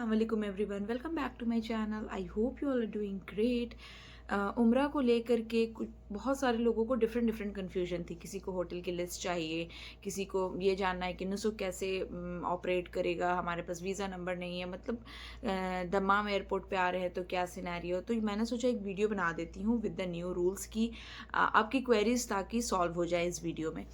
Assalamualaikum everyone, welcome back to my channel. I hope you all are doing great. उम्रा को लेकर के कुछ बहुत सारे लोगों को डिफरेंट कन्फ्यूजन थी। किसी को होटल की लिस्ट चाहिए, किसी को ये जानना है कि नुसुक कैसे ऑपरेट करेगा, हमारे पास वीज़ा नंबर नहीं है, मतलब दमाम एयरपोर्ट पे आ रहे हैं तो क्या सिनेरियो। तो मैंने सोचा एक वीडियो बना देती हूँ विद द न्यू रूल्स की आपकी क्वेरीज ताकि सॉल्व हो जाए इस वीडियो में।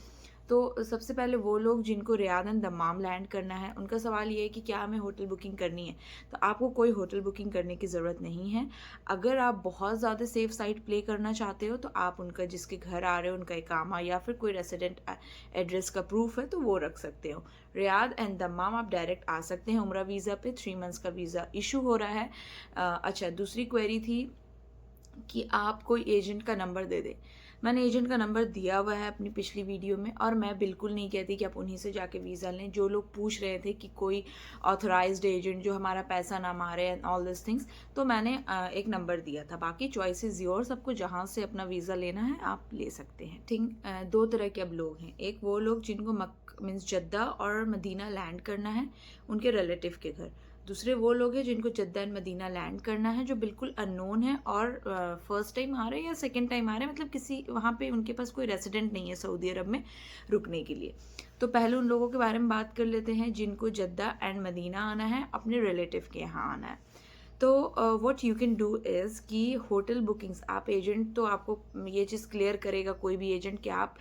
तो सबसे पहले वो लोग जिनको रियाद एंड दमाम लैंड करना है उनका सवाल ये है कि क्या हमें होटल बुकिंग करनी है। तो आपको कोई होटल बुकिंग करने की ज़रूरत नहीं है। अगर आप बहुत ज़्यादा सेफ साइड प्ले करना चाहते हो तो आप उनका जिसके घर आ रहे हो उनका इकामा या फिर कोई रेसिडेंट एड्रेस का प्रूफ है तो वो रख सकते हो। रियाद एंड दमाम आप डायरेक्ट आ सकते हैं। उम्रा वीज़ा पे 3 मंथ्स का वीज़ा इशू हो रहा है। अच्छा, दूसरी क्वेरी थी कि आप कोई एजेंट का नंबर दे दे। मैंने एजेंट का नंबर दिया हुआ है अपनी पिछली वीडियो में, और मैं बिल्कुल नहीं कहती कि आप उन्हीं से जाके वीज़ा लें। जो लोग पूछ रहे थे कि कोई ऑथराइज्ड एजेंट जो हमारा पैसा ना मारे एंड ऑल दिस थिंग्स, तो मैंने एक नंबर दिया था। बाकी चॉइस इज़ योर्स, सबको जहाँ से अपना वीज़ा लेना है आप ले सकते हैं। ठीक, दो तरह के अब लोग हैं। एक वो लोग जिनको मीन्स जद्दा और मदीना लैंड करना है, उनके रिलेटिव के घर। दूसरे वो लोग हैं जिनको जद्दा एंड मदीना लैंड करना है, जो बिल्कुल अननोन है और फर्स्ट टाइम आ रहे हैं या सेकंड टाइम आ रहे हैं, मतलब किसी वहाँ पे उनके पास कोई रेसिडेंट नहीं है सऊदी अरब में रुकने के लिए। तो पहले उन लोगों के बारे में बात कर लेते हैं जिनको जद्दा एंड मदीना आना है, अपने रिलेटिव के यहाँ आना है। तो what you can do is कि होटल बुकिंग्स, आप एजेंट तो आपको ये चीज़ क्लियर करेगा कोई भी एजेंट कि आप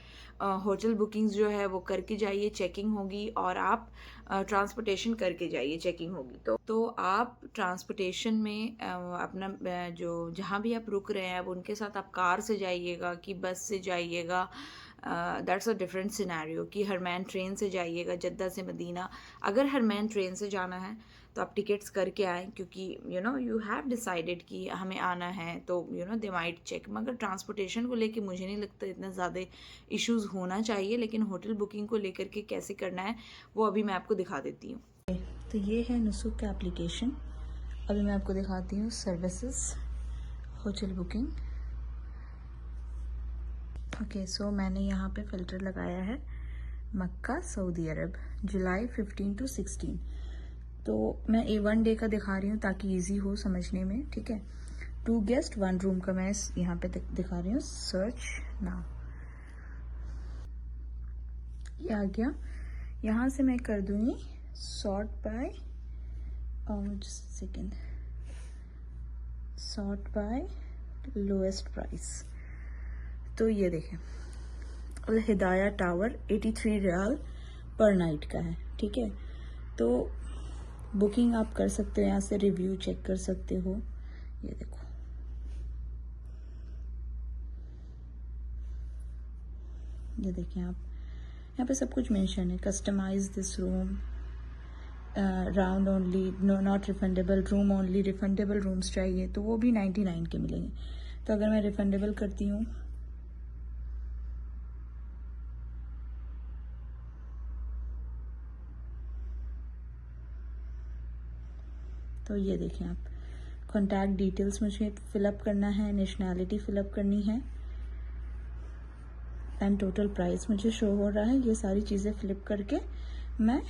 होटल बुकिंग्स जो है वो करके जाइए, चेकिंग होगी, और आप ट्रांसपोर्टेशन करके जाइए, चेकिंग होगी। तो आप ट्रांसपोर्टेशन में अपना जो जहाँ भी आप रुक रहे हैं अब उनके साथ आप कार से जाइएगा कि बस से जाइएगा, दैट्स अ डिफरेंट सिनेरियो। कि हरमैन ट्रेन से जाइएगा जद्दा से मदीना। अगर हरमैन ट्रेन से जाना है तो आप टिकट्स करके आएँ, क्योंकि यू हैव डिसाइडेड कि हमें आना है, तो दे माइट चेक। मगर ट्रांसपोर्टेशन को लेके मुझे नहीं लगता इतना ज़्यादा इश्यूज़ होना चाहिए, लेकिन होटल बुकिंग को लेकर के कैसे करना है वो अभी मैं आपको दिखा देती हूँ। तो ये है नुसुक का एप्लीकेशन। अभी मैं आपको दिखाती हूँ सर्विसेज होटल बुकिंग। ओके, सो मैंने यहाँ पे फ़िल्टर लगाया है मक्का सऊदी अरब, जुलाई 15 to 16। तो मैं A1 डे का दिखा रही हूँ ताकि इजी हो समझने में, ठीक है। 2 गेस्ट 1 रूम का मैं यहाँ पे दिखा रही हूँ। सर्च नाउ, ये आ गया। यहाँ से मैं कर दूँगी sort by, second, sort by lowest price. तो ये देखें, अल हिदाया टावर 83 रियाल पर नाइट का है, ठीक है। तो बुकिंग आप कर सकते हो, यहाँ से रिव्यू चेक कर सकते हो। ये देखो, ये देखें आप, यहाँ पे सब कुछ मेंशन है। Customise this room, round only, no not refundable, room only, refundable rooms चाहिए तो वो भी 99 के मिलेंगे। तो अगर मैं रिफंडेबल करती हूँ तो ये देखें आप, कॉन्टैक्ट डिटेल्स मुझे फिलअप करना है, नेशनैलिटी फिलअप करनी है, एंड टोटल प्राइस मुझे शो हो रहा है। ये सारी चीज़ें फिलअप करके मैं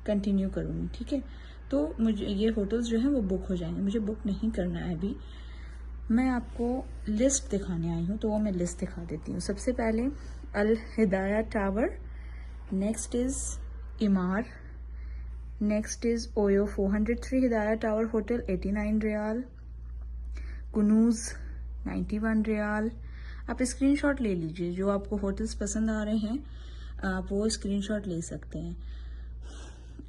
कंटिन्यू करूँगी, ठीक है। तो मुझे ये होटल्स जो हैं वो बुक हो जाएंगे। मुझे बुक नहीं करना है अभी, मैं आपको लिस्ट दिखाने आई हूँ, तो वो मैं लिस्ट दिखा देती हूँ। सबसे पहले Al Hidaya Tower, next is Emaar, next is OYO 403 Hidaya Tower hotel 89 riyal, Kunooz 91 riyal. आप स्क्रीनशॉट ले लीजिए, जो आपको होटल्स पसंद आ रहे हैं आप वो स्क्रीनशॉट ले सकते हैं।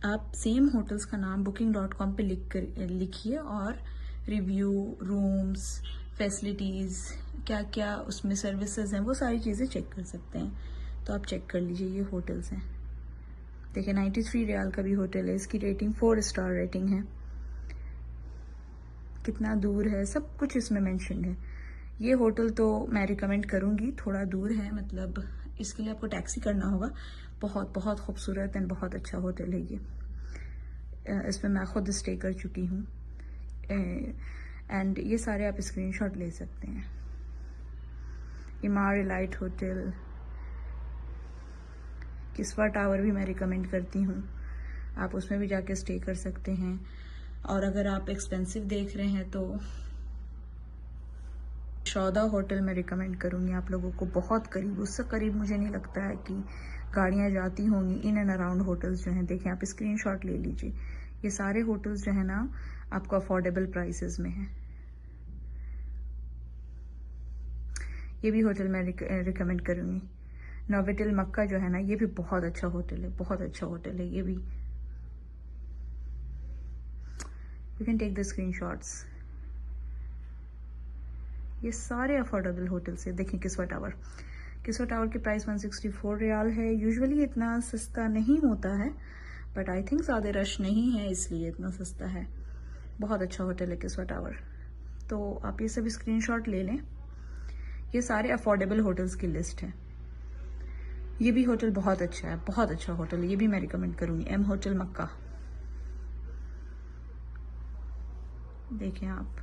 आप सेम होटल्स का नाम booking.com पे लिखिए और रिव्यू, रूम्स, फैसिलिटीज़, क्या क्या उसमें सर्विसेज हैं, वो सारी चीज़ें चेक कर सकते हैं। तो आप चेक कर लीजिए, ये होटल्स हैं। देखिए 93 रियाल का भी होटल है, इसकी रेटिंग 4 स्टार रेटिंग है। कितना दूर है सब कुछ इसमें मेंशन है। ये होटल तो मैं रिकमेंड करूँगी, थोड़ा दूर है, मतलब इसके लिए आपको टैक्सी करना होगा। बहुत बहुत खूबसूरत एंड बहुत अच्छा होटल है ये। इसमें मैं खुद स्टे कर चुकी हूँ, एंड ये सारे आप स्क्रीनशॉट ले सकते हैं। इमार इलाइट होटल, किस्वा टावर भी मैं रिकमेंड करती हूँ, आप उसमें भी जाके स्टे कर सकते हैं। और अगर आप एक्सपेंसिव देख रहे हैं तो शौदा होटल मैं रिकमेंड करूँगी आप लोगों को, बहुत करीब, उससे करीब मुझे नहीं लगता है कि गाड़ियाँ जाती होंगी इन एंड अराउंड होटल्स जो हैं। देखें आप स्क्रीनशॉट ले लीजिए, ये सारे होटल्स जो है ना आपको अफोर्डेबल प्राइसेस में हैं। ये भी होटल मैं रिकमेंड करूँगी। नोवेटल मक्का जो है ना, ये भी बहुत अच्छा होटल है, बहुत अच्छा होटल है ये भी। You can take the screenshots. ये सारे अफोर्डेबल होटल्स है। देखिए किस्वा टावर, किस्वा टावर की प्राइस 164 रियाल है। यूजुअली इतना सस्ता नहीं होता है, बट आई थिंक ज़्यादा रश नहीं है इसलिए इतना सस्ता है। बहुत अच्छा होटल है किस्वा टावर। तो आप ये सब स्क्रीनशॉट ले लें। ये सारे अफोर्डेबल होटल्स की लिस्ट है। ये भी होटल बहुत अच्छा है, बहुत अच्छा होटल है, ये भी मैं रिकमेंड करूँगी, एम होटल मक्का। देखें आप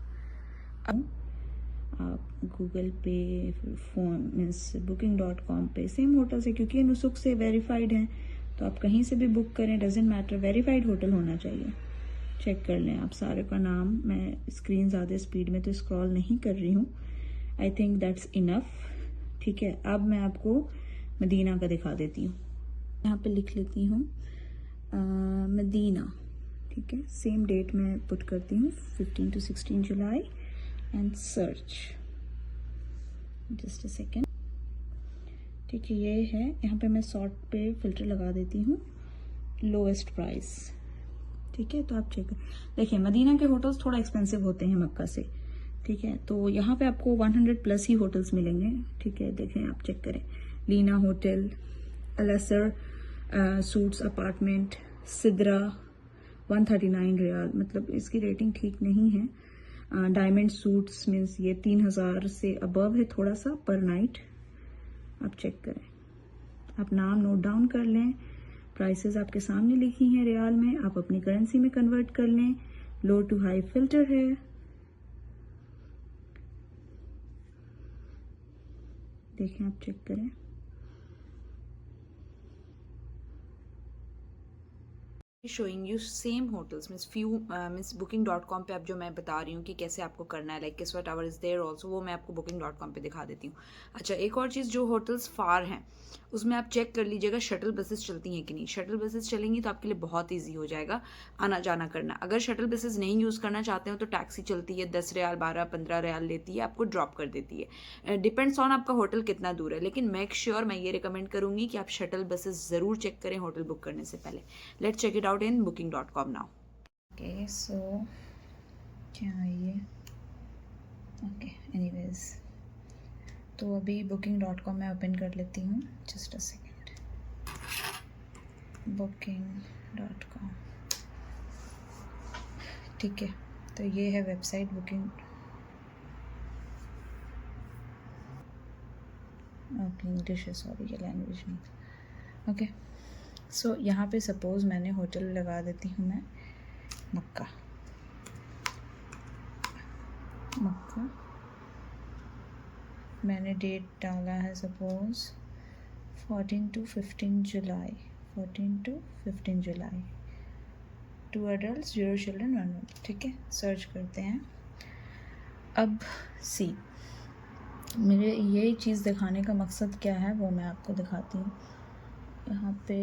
गूगल पे, फ़ोन मीन्स booking.com पे सेम होटल से, क्योंकि ये नुसुक से वेरीफाइड हैं तो आप कहीं से भी बुक करें, डजेंट मैटर, वेरीफाइड होटल होना चाहिए। चेक कर लें आप सारे का नाम। मैं स्क्रीन ज़्यादा स्पीड में तो स्क्रॉल नहीं कर रही हूँ, आई थिंक दैट्स इनफ। ठीक है, अब मैं आपको मदीना का दिखा देती हूँ। यहाँ पे लिख लेती हूँ मदीना। ठीक है, सेम डेट में पुट करती हूँ 15 to 16 July and search, just a second. ठीक है, ये है, यहाँ पे मैं सॉर्ट पे फिल्टर लगा देती हूँ, लोएस्ट प्राइस। ठीक है, तो आप चेक देखिए, मदीना के होटल्स थोड़ा एक्सपेंसिव होते हैं मक्का से। ठीक है, तो यहाँ पे आपको 100 प्लस ही होटल्स मिलेंगे। ठीक है, देखें आप चेक करें, Lina hotel, Alsar suites apartment, Sidra 139 riyal, मतलब इसकी रेटिंग ठीक नहीं है। डायमंड सूट्स मीन्स ये 3000 से अबव है थोड़ा सा पर नाइट। आप चेक करें, आप नाम नोट डाउन कर लें, प्राइसेस आपके सामने लिखी हैं रियाल में, आप अपनी करेंसी में कन्वर्ट कर लें। लो टू हाई फिल्टर है। देखें आप चेक करें, showing you same hotels means few means booking.com पे अब जो मैं बता रही हूँ कि कैसे आपको करना है, like Kiswa Tower is there also, वो मैं आपको booking.com पे दिखा देती हूँ। अच्छा, एक और चीज़, जो होटल्स फार हैं उसमें आप चेक कर लीजिएगा शटल बसेस चलती हैं कि नहीं। शटल बसेस चलेंगी तो आपके लिए बहुत ईजी हो जाएगा आना जाना करना। अगर शटल बसेस नहीं यूज़ करना चाहते हो तो टैक्सी चलती है, 10 रियाल 12-15 रियाल लेती है, आपको ड्रॉप कर देती है। डिपेंड्स ऑन आपका होटल कितना दूर है, लेकिन मेक श्योर मैं ये रिकमेंड करूँगी कि आप शटल बसेस ज़रूर चेक करें होटल बुक करने से पहले। Let's check it out in booking.com now. Okay so क्या है ये, ओके एनीवेज, तो अभी booking.com मैं ओपन कर लेती हूँ, जस्ट अ सेकेंड। booking.com, ठीक है, तो ये है वेबसाइट बुकिंग। ओके, इंग्लिश है, सॉरी ये लैंग्वेज नहीं। ओके, सो यहाँ पे सपोज़ मैंने होटल लगा देती हूँ मैं मक्का। मैंने डेट डाला है suppose 14 to 15 July, 14 to 15 July, 2 adults 0 children 1 adult। ठीक है, सर्च करते हैं। अब सी, मेरे ये चीज़ दिखाने का मकसद क्या है वो मैं आपको दिखाती हूँ। यहाँ पे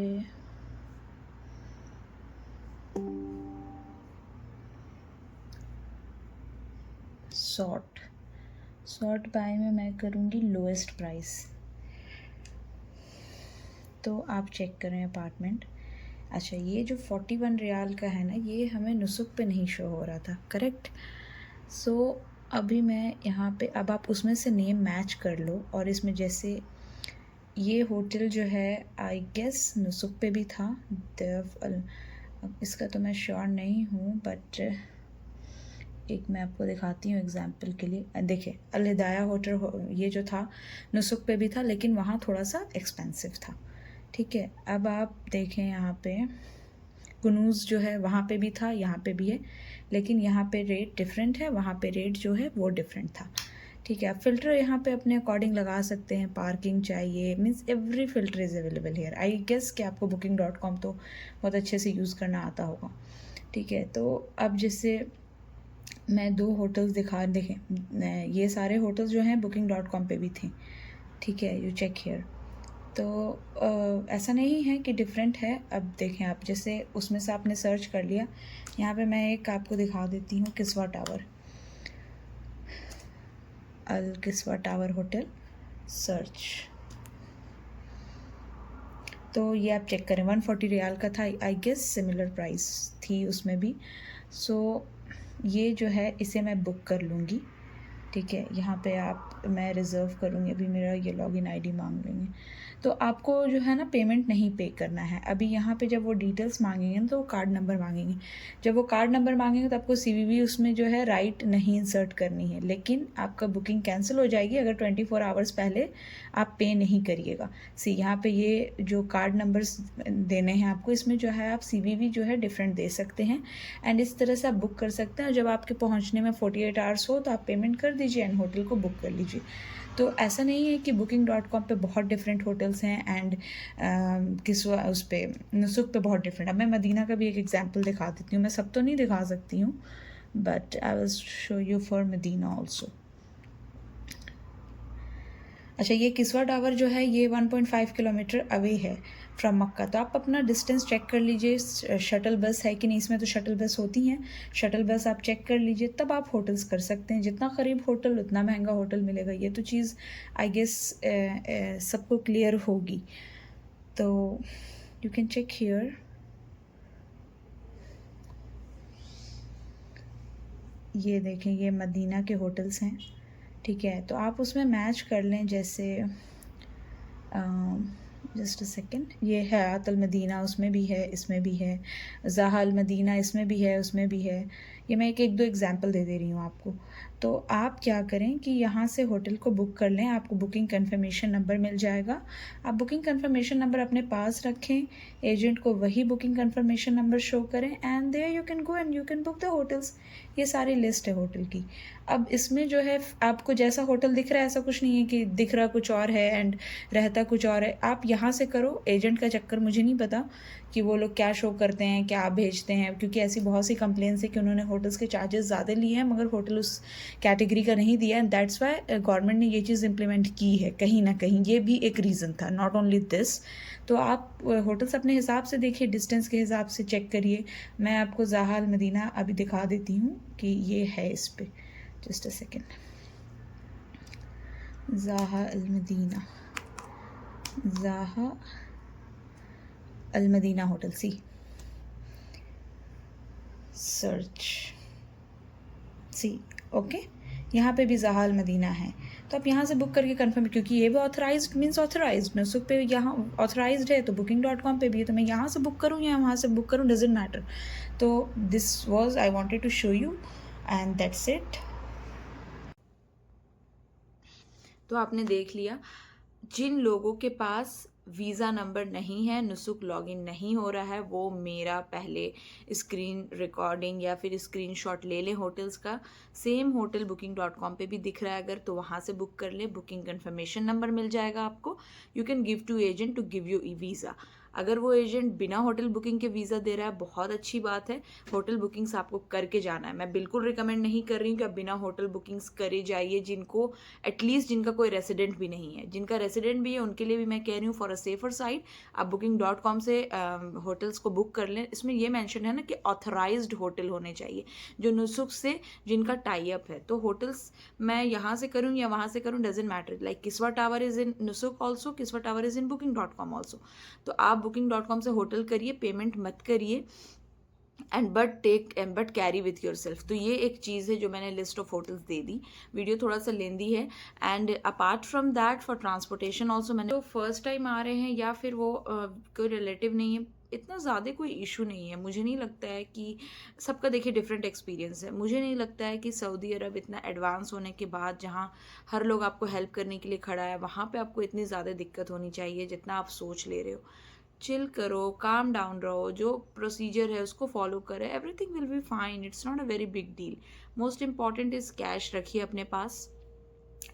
सॉर्ट बाय में मैं करूँगी लोएस्ट प्राइस। तो आप चेक करें अपार्टमेंट। अच्छा, ये जो 41 रियाल का है ना, ये हमें नुसुक पे नहीं शो हो रहा था, करेक्ट। सो अभी मैं यहाँ पे, अब आप उसमें से नेम मैच कर लो, और इसमें जैसे ये होटल जो है आई गेस नुसुक पे भी था, अब इसका तो मैं श्योर नहीं हूँ, बट एक मैं आपको दिखाती हूँ एग्जांपल के लिए। देखिए अल हिदाया होटल, ये जो था नुसुक पे भी था, लेकिन वहाँ थोड़ा सा एक्सपेंसिव था। ठीक है, अब आप देखें यहाँ पे कुनूज़ जो है वहाँ पे भी था, यहाँ पे भी है, लेकिन यहाँ पे रेट डिफरेंट है, वहाँ पे रेट जो है वो डिफरेंट था। ठीक है, आप फ़िल्टर यहाँ पे अपने अकॉर्डिंग लगा सकते हैं, पार्किंग चाहिए, means every filter is available here. I guess कि आपको booking.com तो बहुत अच्छे से यूज़ करना आता होगा। ठीक है, तो अब जैसे मैं 2 होटल्स देखें, ये सारे होटल्स जो हैं booking.com पे भी थे, ठीक है, यू चेक हियर। तो ऐसा नहीं है कि डिफरेंट है। अब देखें आप, जैसे उसमें से आपने सर्च कर लिया, यहाँ पे मैं एक आपको दिखा देती हूँ, किस्वा टावर, अल किस्वा टावर होटल, सर्च। तो ये आप चेक करें, 140 रियाल का था, आई गेस सिमिलर प्राइस थी उसमें भी। सो ये जो है इसे मैं बुक कर लूँगी, ठीक है। यहाँ पे मैं रिज़र्व करूँगी, अभी मेरा ये लॉगिन आईडी मांग लेंगे। तो आपको जो है ना पेमेंट नहीं पे करना है। अभी यहाँ पे जब वो डिटेल्स मांगेंगे ना तो वो कार्ड नंबर मांगेंगे। जब वो कार्ड नंबर मांगेंगे तो आपको CVV उसमें जो है राइट नहीं इंसर्ट करनी है, लेकिन आपका बुकिंग कैंसिल हो जाएगी अगर 24 आवर्स पहले आप पे नहीं करिएगा। यहाँ पे ये जो कार्ड नंबर्स देने हैं आपको, इसमें जो है आप CVV जो है डिफरेंट दे सकते हैं एंड इस तरह से आप बुक कर सकते हैं। और जब आपके पहुँचने में 48 आवर्स हो तो आप पेमेंट कर दीजिए एंड होटल को बुक कर लीजिए। तो ऐसा नहीं है कि booking.com पे बहुत डिफरेंट होटल्स हैं एंड उस पे नुसुक पे बहुत डिफरेंट। अब मैं मदीना का भी एक एग्जांपल दिखा देती हूँ, मैं सब तो नहीं दिखा सकती हूँ, but I will show you for Medina also. अच्छा, ये किस्वा टावर जो है ये 1.5 किलोमीटर अवे है फ्रॉम मक्का। तो आप अपना डिस्टेंस चेक कर लीजिए, शटल बस है कि नहीं, इसमें तो शटल बस होती हैं, शटल बस आप चेक कर लीजिए, तब आप होटल्स कर सकते हैं। जितना करीब होटल उतना महंगा होटल मिलेगा, ये तो चीज़ आई गेस सबको क्लियर होगी। तो यू कैन चेक हियर, ये देखें, ये मदीना के होटल्स हैं, ठीक है। तो आप उसमें मैच कर लें, जैसे जस्ट अ सेकेंड, ये हयात अल मदीना उसमें भी है, इसमें भी है, ज़ाहा अल मदीना इसमें भी है, उसमें भी है। ये मैं एक दो एग्जांपल दे दे रही हूँ आपको। तो आप क्या करें कि यहाँ से होटल को बुक कर लें, आपको बुकिंग कंफर्मेशन नंबर मिल जाएगा। आप बुकिंग कंफर्मेशन नंबर अपने पास रखें, एजेंट को वही बुकिंग कंफर्मेशन नंबर शो करें and there you can go and you can book the hotels. ये सारी लिस्ट है होटल की। अब इसमें जो है आपको जैसा होटल दिख रहा है ऐसा कुछ नहीं है कि दिख रहा कुछ और है एंड रहता कुछ और है। आप यहाँ से करो, एजेंट का चक्कर मुझे नहीं पता कि वो लोग क्या शो करते हैं, क्या भेजते हैं, क्योंकि ऐसी बहुत सी कंप्लेंट्स है कि उन्होंने होटल्स के चार्जेस ज़्यादा लिए हैं मगर होटल उस कैटेगरी का नहीं दिया, एंड दैट्स वाई गवर्नमेंट ने ये चीज़ इम्प्लीमेंट की है कहीं ना कहीं। ये भी एक रीज़न था, नॉट ओनली दिस। तो आप होटल्स अपने हिसाब से देखिए, डिस्टेंस के हिसाब से चेक करिए। मैं आपको ज़ाहा अल मदीना अभी दिखा देती हूँ कि ये है इस पर, just a second. Zaha Al Madina, Zaha Al Madina hotel, see search, see okay. यहाँ पे भी ज़ाहा अल मदीना है, तो आप यहाँ से बुक करके कंफर्म, क्योंकि ये भी ऑथराइज्ड मीन्स ऑथराइज्ड, नुसुक पे यहाँ ऑथराइज्ड है तो booking.com पे भी है, तो मैं यहाँ से बुक करूँ या वहाँ से बुक करूँ, डजेंट मैटर। तो this was I wanted to show you and that's it. तो आपने देख लिया, जिन लोगों के पास वीज़ा नंबर नहीं है, नुसुक लॉगिन नहीं हो रहा है, वो मेरा पहले स्क्रीन रिकॉर्डिंग या फिर स्क्रीनशॉट ले लें होटल्स का। सेम होटल booking.com पे भी दिख रहा है अगर, तो वहाँ से बुक कर ले, बुकिंग कंफर्मेशन नंबर मिल जाएगा आपको। You can give to agent to give you visa. अगर वो एजेंट बिना होटल बुकिंग के वीज़ा दे रहा है, बहुत अच्छी बात है। होटल बुकिंग्स आपको करके जाना है। मैं बिल्कुल रिकमेंड नहीं कर रही हूँ कि आप बिना होटल बुकिंग्स करे जाइए, जिनको एटलीस्ट जिनका कोई रेसिडेंट भी नहीं है। जिनका रेसिडेंट भी है उनके लिए भी मैं कह रही हूँ, फॉर अ सेफर साइड आप booking.com से होटल्स को बुक कर लें। इसमें ये मेंशन है ना कि ऑथराइज्ड होटल होने चाहिए, जो नुसुक से जिनका टाई अप है। तो होटल्स मैं यहाँ से करूँ या वहाँ से करूँ, doesn't matter. Like Kiswa Tower is in Nusuk also, Kiswa Tower is in booking.com also. तो आप booking.com से होटल करिए, पेमेंट मत करिए, and but carry with yourself. तो ये एक चीज़ है जो मैंने लिस्ट ऑफ होटल्स दे दी। वीडियो थोड़ा सा लेंदी है, and apart from that for transportation also, मैंने तो फर्स्ट टाइम आ रहे हैं या फिर वो कोई रिलेटिव नहीं है, इतना ज़्यादा कोई इशू नहीं है। मुझे नहीं लगता है कि सबका देखिए डिफरेंट एक्सपीरियंस है। मुझे नहीं लगता है कि सऊदी अरब इतना एडवांस होने के बाद, जहाँ हर लोग आपको हेल्प करने के लिए खड़ा है, वहाँ पे आपको इतनी ज़्यादा दिक्कत होनी चाहिए जितना आप सोच ले रहे हो। चिल करो, काम डाउन रहो, जो प्रोसीजर है उसको फॉलो करें, everything will be fine. It's not a very big deal. Most important is cash रखिए अपने पास,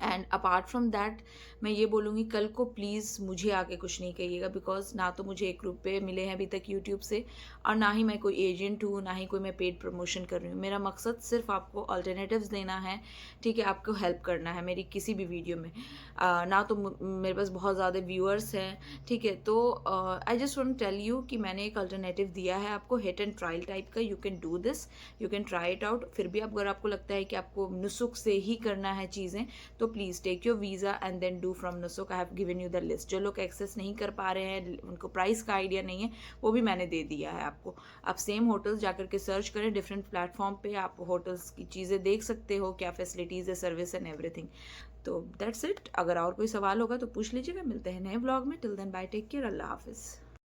एंड अपार्ट फ्रॉम दैट मैं ये बोलूँगी कल को प्लीज़ मुझे आके कुछ नहीं कहिएगा, बिकॉज ना तो मुझे 1 रुपये मिले हैं अभी तक यूट्यूब से, और ना ही मैं कोई एजेंट हूँ, ना ही कोई मैं पेड प्रमोशन कर रही हूँ। मेरा मकसद सिर्फ आपको अल्टरनेटिव्स देना है, ठीक है, आपको हेल्प करना है मेरी किसी भी वीडियो में। ना तो मेरे पास बहुत ज़्यादा व्यूअर्स हैं, ठीक है, तो I just want tell you कि मैंने एक अल्टरनेटिव दिया है आपको, हिट एंड ट्रायल टाइप का। You can do this, you can try it out. फिर भी अगर आपको लगता है कि आपको नुस्ख से ही करना है चीज़ें, तो please take your visa and then do from Nusuk. I have given you the list. जो लोग एक्सेस नहीं कर पा रहे हैं, उनको प्राइस का आइडिया नहीं है, वो भी मैंने दे दिया है आपको। आप सेम होटल्स जाकर के सर्च करें डिफरेंट प्लेटफॉर्म पे, आप होटल्स की चीज़ें देख सकते हो, क्या फैसिलिटीज़ है, सर्विस एंड एवरीथिंग। तो दैट्स इट। अगर और कोई सवाल होगा तो पूछ लीजिएगा। मिलते हैं नए ब्लॉग में। Till then bye, take care, अल्लाह हाफिज़।